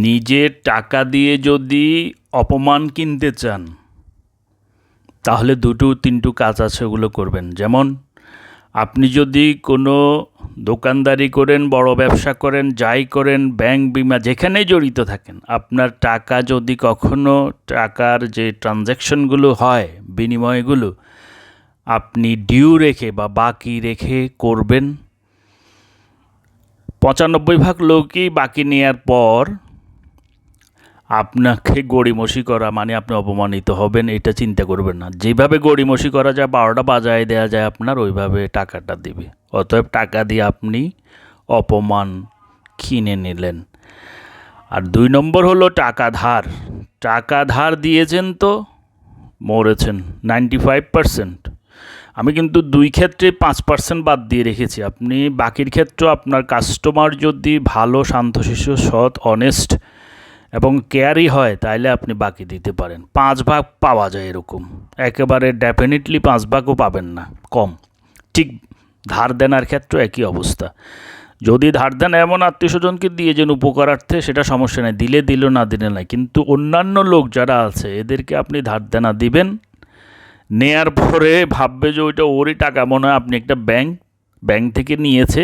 নিজের টাকা দিয়ে যদি অপমান কিনতে চান তাহলে দুটো তিনটে কাজ আছে, ওগুলো করবেন। যেমন আপনি যদি কোনো দোকানদারি করেন, বড় ব্যবসা করেন, যাই করেন, ব্যাংক বিমা যেখানেই জড়িত থাকেন, আপনার টাকা যদি কখনো টাকার যে ট্রানজ্যাকশনগুলো হয়, বিনিময়গুলো আপনি ডিউ রেখে বা বাকি রেখে করবেন। ৯৫% লোকই বাকি নেওয়ার পর আপনাকে গড়িমসি করা মানে আপনি অপমানিত হবেন, এটা চিন্তা করবেন না। যেভাবে গড়িমসি করা যায়, ১২টা বাজায় দেওয়া যায় আপনার, ওইভাবে টাকাটা দিবে। অতএব টাকা দিয়ে আপনি অপমান কিনে নিলেন। আর ২ নম্বর হলো টাকা ধার। টাকা ধার দিয়েছেন তো মরেছেন ৯৫%। আমি কিন্তু ২ ক্ষেত্রে ৫% বাদ দিয়ে রেখেছি। আপনি বাকির ক্ষেত্রেও আপনার কাস্টমার যদি ভালো, শান্তশিষ্ট, সৎ, অনেস্ট এবং কেয়ারি হয় তাহলে আপনি বাকি দিতে পারেন। ৫ ভাগ পাওয়া যায় এরকম, একেবারে ডেফিনেটলি ৫ ভাগও পাবেন না, কম। ঠিক ধার দেনার ক্ষেত্রে একই অবস্থা। যদি ধার দেন এমন আত্মীয়স্বজনকে দিয়ে যেন উপকারার্থে, সেটা সমস্যা নেই, দিলে দিল, না দিলে নাই। কিন্তু অন্যান্য লোক যারা আছে এদেরকে আপনি ধার দেনা দিবেন, নেয়ার পরে ভাববে যে ওইটা ওরই টাকা, মনে হয় আপনি একটা ব্যাংক থেকে নিয়েছে।